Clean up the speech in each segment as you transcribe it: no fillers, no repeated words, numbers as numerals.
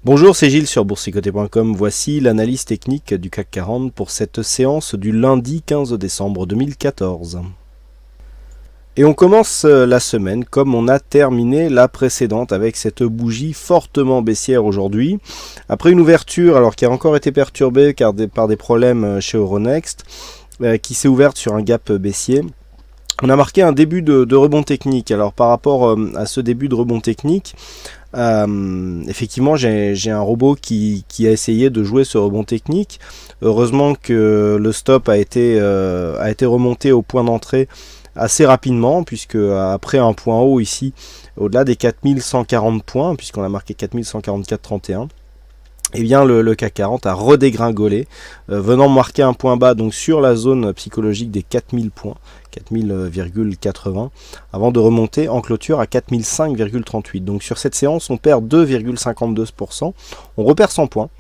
Bonjour, c'est Gilles sur boursicoté.com. Voici l'analyse technique du CAC 40 pour cette séance du lundi 15 décembre 2014. Et on commence la semaine comme on a terminé la précédente avec cette bougie fortement baissière aujourd'hui. Après une ouverture alors qui a encore été perturbée par des problèmes chez Euronext, qui s'est ouverte sur un gap baissier. On a marqué un début de rebond technique. Alors par rapport à ce début de rebond technique, effectivement j'ai un robot qui a essayé de jouer ce rebond technique. Heureusement que le stop a été remonté au point d'entrée assez rapidement, puisque après un point haut ici, au-delà des 4140 points, puisqu'on a marqué 4144,31, et bien le CAC 40 a redégringolé, venant marquer un point bas donc sur la zone psychologique des 4000 points, 4000,80, avant de remonter en clôture à 4005,38. Donc sur cette séance, on perd 2,52%, on repère 100 points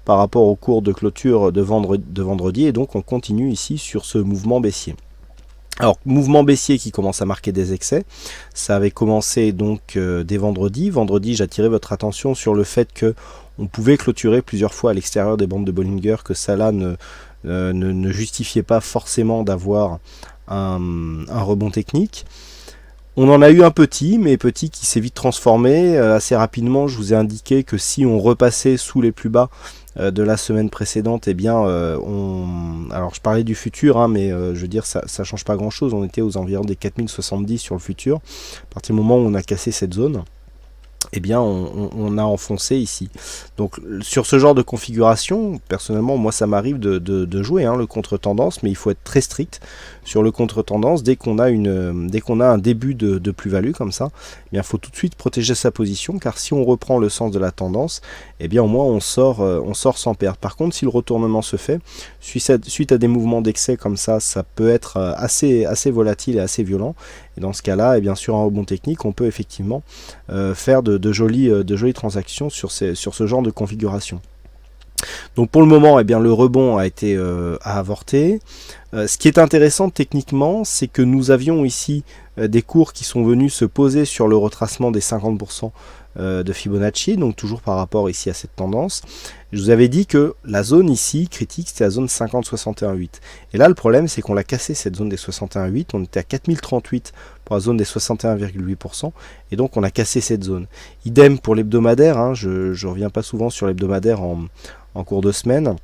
par rapport au cours de clôture de vendredi, et donc on continue ici sur ce mouvement baissier. Alors, mouvement baissier qui commence à marquer des excès. Ça avait commencé donc dès vendredi. Vendredi, j'attirais votre attention sur le fait que on pouvait clôturer plusieurs fois à l'extérieur des bandes de Bollinger, que ça là ne justifiait pas forcément d'avoir un rebond technique. On en a eu un petit, mais petit qui s'est vite transformé. Assez rapidement, je vous ai indiqué que si on repassait sous les plus bas de la semaine précédente, eh bien, alors je parlais du futur, mais je veux dire, ça change pas grand chose. On était aux environs des 4070 sur le futur. À partir du moment où on a cassé cette zone, eh bien, on a enfoncé ici. Donc, sur ce genre de configuration, personnellement, moi, ça m'arrive de jouer le contre-tendance, mais il faut être très strict sur le contre-tendance. Dès qu'on a un début de plus-value comme ça, eh bien, il faut tout de suite protéger sa position, car si on reprend le sens de la tendance, eh bien, au moins, on sort sans perdre. Par contre, si le retournement se fait, suite à des mouvements d'excès comme ça peut être assez volatile et assez violent. Et dans ce cas-là, et bien sûr, un rebond technique, on peut effectivement faire de jolies transactions sur ce genre de configuration. Donc pour le moment, eh bien, le rebond a été avorté. Ce qui est intéressant techniquement, c'est que nous avions ici des cours qui sont venus se poser sur le retracement des 50% de Fibonacci, donc toujours par rapport ici à cette tendance. Je vous avais dit que la zone ici critique, c'était la zone 50,61,8. Et là, le problème, c'est qu'on l'a cassé, cette zone des 61,8. On était à 4038 pour la zone des 61,8%. Et donc, on a cassé cette zone. Idem pour l'hebdomadaire. Je ne reviens pas souvent sur l'hebdomadaire en cours de semaine.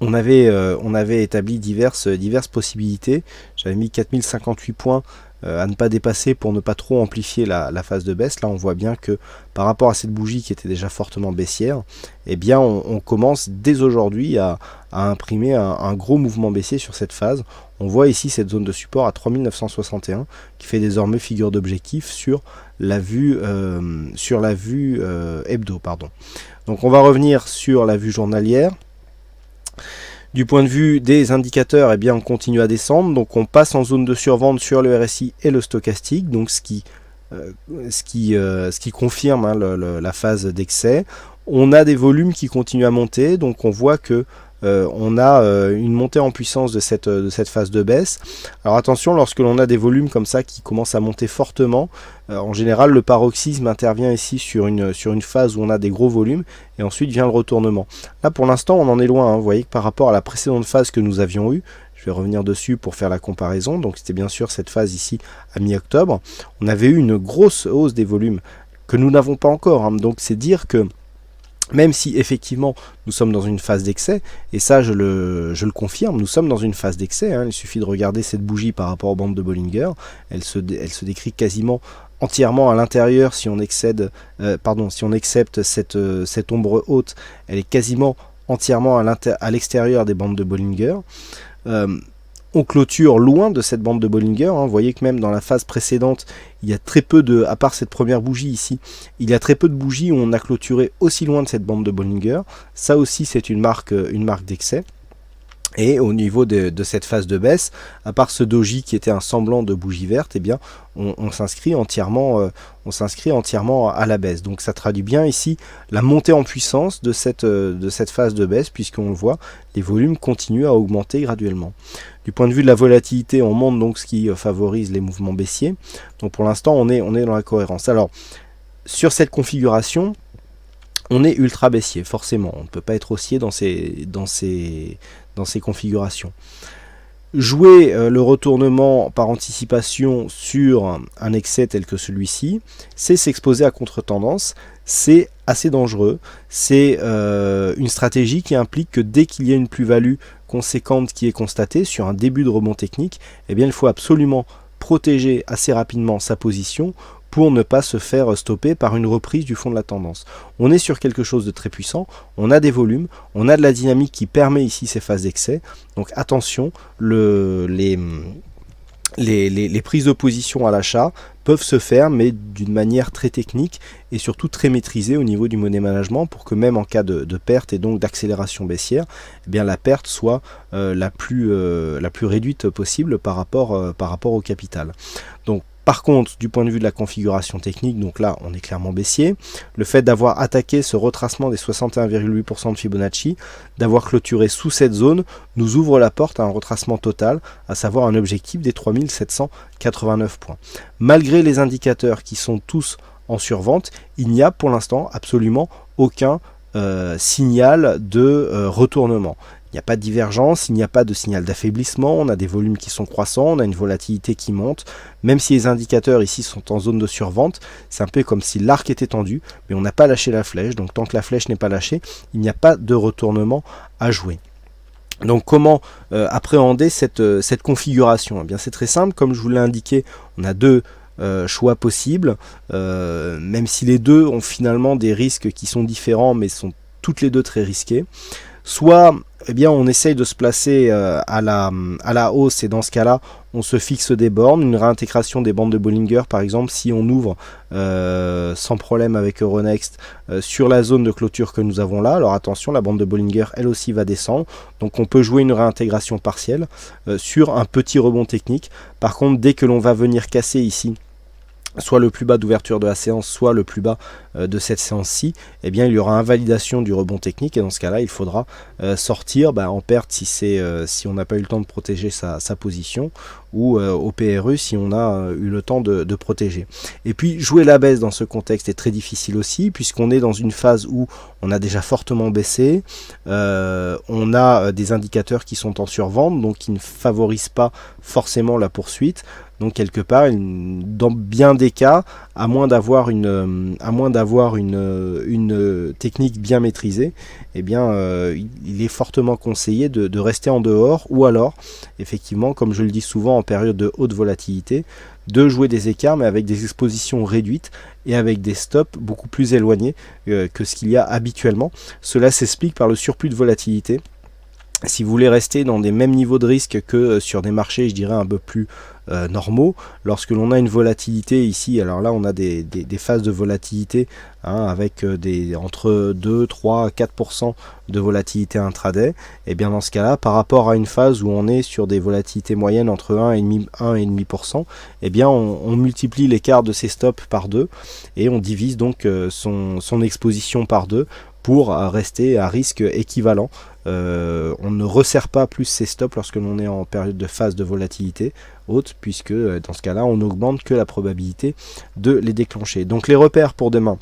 On avait établi diverses possibilités. J'avais mis 4058 points à ne pas dépasser pour ne pas trop amplifier la phase de baisse. Là, on voit bien que par rapport à cette bougie qui était déjà fortement baissière, eh bien, on commence dès aujourd'hui à imprimer un gros mouvement baissier sur cette phase. On voit ici cette zone de support à 3961 qui fait désormais figure d'objectif sur la vue hebdo. Donc, on va revenir sur la vue journalière. Du point de vue des indicateurs, eh bien, on continue à descendre, donc on passe en zone de survente sur le RSI et le stochastique, donc ce qui confirme la phase d'excès. On a des volumes qui continuent à monter, donc on voit que on a une montée en puissance de cette phase de baisse. Alors attention, lorsque l'on a des volumes comme ça qui commencent à monter fortement, en général le paroxysme intervient ici sur une phase où on a des gros volumes, et ensuite vient le retournement. Là pour l'instant on en est loin, vous voyez que par rapport à la précédente phase que nous avions eue, je vais revenir dessus pour faire la comparaison, donc c'était bien sûr cette phase ici à mi-octobre, on avait eu une grosse hausse des volumes que nous n'avons pas encore, donc c'est dire que même si effectivement nous sommes dans une phase d'excès, et ça je le confirme, nous sommes dans une phase d'excès, il suffit de regarder cette bougie par rapport aux bandes de Bollinger, elle se décrit quasiment entièrement à l'intérieur. Si on accepte cette ombre haute, elle est quasiment entièrement à l'extérieur des bandes de Bollinger. On clôture loin de cette bande de Bollinger. Vous voyez que même dans la phase précédente, il y a très peu à part cette première bougie ici, il y a très peu de bougies où on a clôturé aussi loin de cette bande de Bollinger. Ça aussi, c'est une marque d'excès. Et au niveau de cette phase de baisse, à part ce doji qui était un semblant de bougie verte, eh bien, on s'inscrit entièrement à la baisse. Donc ça traduit bien ici la montée en puissance de cette phase de baisse, puisqu'on le voit, les volumes continuent à augmenter graduellement. Du point de vue de la volatilité, on monte donc, ce qui favorise les mouvements baissiers. Donc pour l'instant, on est dans la cohérence. Alors, sur cette configuration, on est ultra baissier, forcément. On ne peut pas être haussier dans ces configurations. Jouer le retournement par anticipation sur un excès tel que celui-ci, c'est s'exposer à contre-tendance, c'est assez dangereux, c'est une stratégie qui implique que dès qu'il y a une plus-value conséquente qui est constatée sur un début de rebond technique, eh bien il faut absolument protéger assez rapidement sa position pour ne pas se faire stopper par une reprise du fond de la tendance. On est sur quelque chose de très puissant, on a des volumes, on a de la dynamique qui permet ici ces phases d'excès, donc attention, les prises de position à l'achat peuvent se faire, mais d'une manière très technique et surtout très maîtrisée au niveau du money management pour que même en cas de perte et donc d'accélération baissière, eh bien la perte soit la plus réduite possible par rapport au capital. Donc par contre, du point de vue de la configuration technique, donc là on est clairement baissier, le fait d'avoir attaqué ce retracement des 61,8% de Fibonacci, d'avoir clôturé sous cette zone, nous ouvre la porte à un retracement total, à savoir un objectif des 3789 points. Malgré les indicateurs qui sont tous en survente, il n'y a pour l'instant absolument aucun signal de retournement. Il n'y a pas de divergence, il n'y a pas de signal d'affaiblissement, on a des volumes qui sont croissants, on a une volatilité qui monte, même si les indicateurs ici sont en zone de survente, c'est un peu comme si l'arc était tendu, mais on n'a pas lâché la flèche, donc tant que la flèche n'est pas lâchée, il n'y a pas de retournement à jouer. Donc comment appréhender cette configuration? Eh bien c'est très simple, comme je vous l'ai indiqué, on a deux choix possibles, même si les deux ont finalement des risques qui sont différents, mais sont toutes les deux très risqués. Soit eh bien, on essaye de se placer à la hausse et dans ce cas-là, on se fixe des bornes, une réintégration des bandes de Bollinger par exemple, si on ouvre sans problème avec Euronext sur la zone de clôture que nous avons là. Alors attention, la bande de Bollinger elle aussi va descendre, donc on peut jouer une réintégration partielle sur un petit rebond technique. Par contre, dès que l'on va venir casser ici soit le plus bas d'ouverture de la séance, soit le plus bas de cette séance-ci, eh bien il y aura invalidation du rebond technique et dans ce cas-là, il faudra sortir en perte si on n'a pas eu le temps de protéger sa position ou au PRU si on a eu le temps de protéger. Et puis jouer la baisse dans ce contexte est très difficile aussi puisqu'on est dans une phase où on a déjà fortement baissé, on a des indicateurs qui sont en survente donc qui ne favorisent pas forcément la poursuite. Donc quelque part, dans bien des cas, à moins d'avoir une technique bien maîtrisée, eh bien, il est fortement conseillé de rester en dehors ou alors, effectivement, comme je le dis souvent en période de haute volatilité, de jouer des écarts mais avec des expositions réduites et avec des stops beaucoup plus éloignés que ce qu'il y a habituellement. Cela s'explique par le surplus de volatilité. Si vous voulez rester dans des mêmes niveaux de risque que sur des marchés, je dirais un peu plus normaux, lorsque l'on a une volatilité ici, alors là on a des phases de volatilité avec entre 2, 3, 4% de volatilité intraday, et bien dans ce cas là, par rapport à une phase où on est sur des volatilités moyennes entre 1,5%, et bien on multiplie l'écart de ces stops par 2 et on divise donc son exposition par 2 pour rester à risque équivalent. On ne resserre pas plus ses stops lorsque l'on est en période de phase de volatilité haute, puisque dans ce cas-là, on n'augmente que la probabilité de les déclencher. Donc les repères pour demain,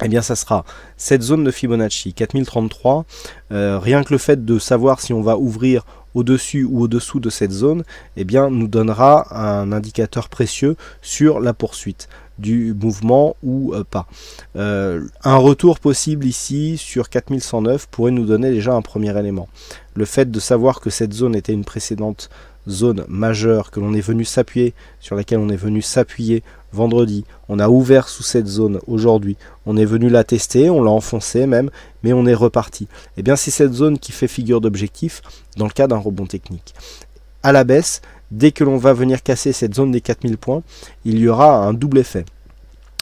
eh bien ça sera cette zone de Fibonacci 4033. Rien que le fait de savoir si on va ouvrir au-dessus ou au-dessous de cette zone, eh bien nous donnera un indicateur précieux sur la poursuite du mouvement ou pas. Un retour possible ici sur 4109 pourrait nous donner déjà un premier élément. Le fait de savoir que cette zone était une précédente zone majeure que l'on est venu s'appuyer, sur laquelle on est venu s'appuyer vendredi, on a ouvert sous cette zone aujourd'hui, on est venu la tester, on l'a enfoncé même, mais on est reparti. Et bien c'est cette zone qui fait figure d'objectif dans le cas d'un rebond technique. À la baisse, dès que l'on va venir casser cette zone des 4000 points, il y aura un double effet.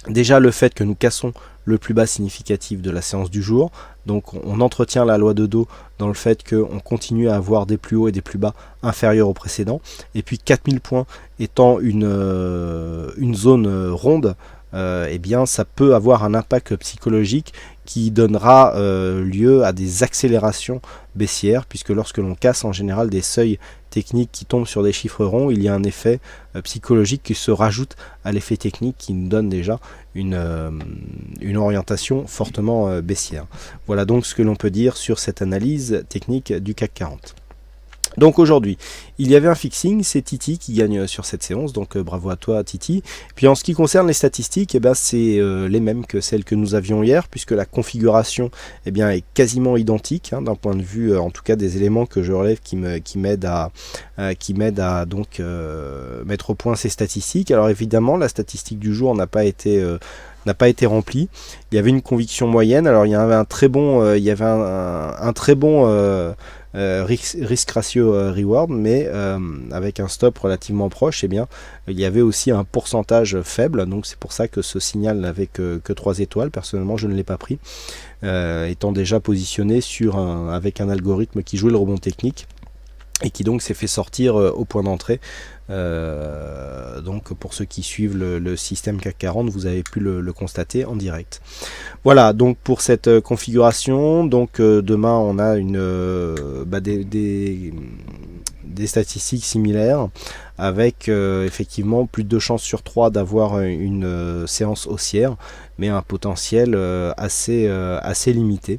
Déjà le fait que nous cassons le plus bas significatif de la séance du jour, donc on entretient la loi de dos dans le fait qu'on continue à avoir des plus hauts et des plus bas inférieurs au précédent, et puis 4000 points étant une zone ronde, eh bien ça peut avoir un impact psychologique qui donnera lieu à des accélérations baissières, puisque lorsque l'on casse en général des seuils techniques qui tombent sur des chiffres ronds, il y a un effet psychologique qui se rajoute à l'effet technique qui nous donne déjà une orientation fortement baissière. Voilà donc ce que l'on peut dire sur cette analyse technique du CAC 40. Donc aujourd'hui, il y avait un fixing, c'est Titi qui gagne sur cette séance, donc bravo à toi Titi. Puis en ce qui concerne les statistiques, eh ben, c'est les mêmes que celles que nous avions hier, puisque la configuration eh bien, est quasiment identique, hein, d'un point de vue, en tout cas des éléments que je relève qui m'aident à donc mettre au point ces statistiques. Alors évidemment, la statistique du jour n'a pas été remplie. Il y avait une conviction moyenne. Alors il y avait un très bon, risk ratio reward, mais avec un stop relativement proche, eh bien, il y avait aussi un pourcentage faible, donc c'est pour ça que ce signal n'avait que 3 étoiles. Personnellement, je ne l'ai pas pris, étant déjà positionné avec un algorithme qui jouait le rebond technique et qui donc s'est fait sortir au point d'entrée. Donc pour ceux qui suivent le système CAC 40, vous avez pu le constater en direct. Voilà donc pour cette configuration. Donc demain on a des statistiques similaires avec effectivement plus de 2 chances sur 3 d'avoir une séance haussière, mais un potentiel assez limité.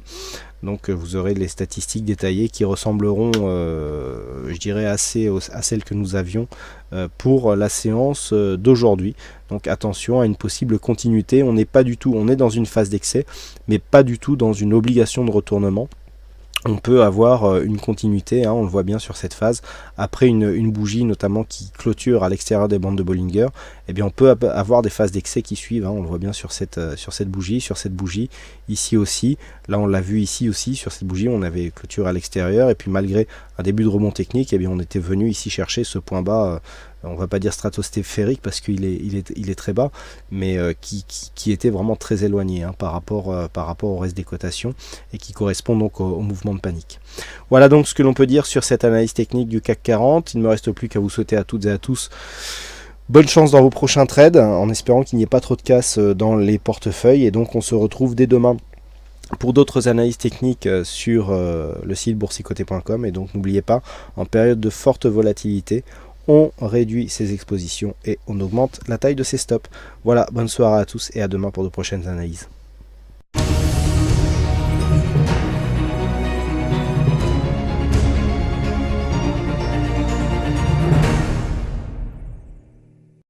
Donc vous aurez les statistiques détaillées qui ressembleront, je dirais, assez à celles que nous avions pour la séance d'aujourd'hui. Donc attention à une possible continuité. On est dans une phase d'excès, mais pas du tout dans une obligation de retournement. On peut avoir une continuité, hein, on le voit bien sur cette phase, après une bougie notamment qui clôture à l'extérieur des bandes de Bollinger, eh bien on peut avoir des phases d'excès qui suivent, hein, on le voit bien sur cette bougie, ici aussi, là on l'a vu ici aussi, sur cette bougie on avait clôture à l'extérieur, et puis malgré un début de rebond technique, eh bien on était venu ici chercher ce point bas, on va pas dire stratosphérique parce qu'il est très bas, mais qui était vraiment très éloigné, hein, par rapport au reste des cotations, et qui correspond donc au mouvement de panique. Voilà donc ce que l'on peut dire sur cette analyse technique du CAC 40. Il ne me reste plus qu'à vous souhaiter à toutes et à tous bonne chance dans vos prochains trades, en espérant qu'il n'y ait pas trop de casse dans les portefeuilles, et donc on se retrouve dès demain pour d'autres analyses techniques sur le site boursicoté.com. Et donc n'oubliez pas, en période de forte volatilité, on réduit ses expositions et on augmente la taille de ses stops. Voilà, bonne soirée à tous et à demain pour de prochaines analyses.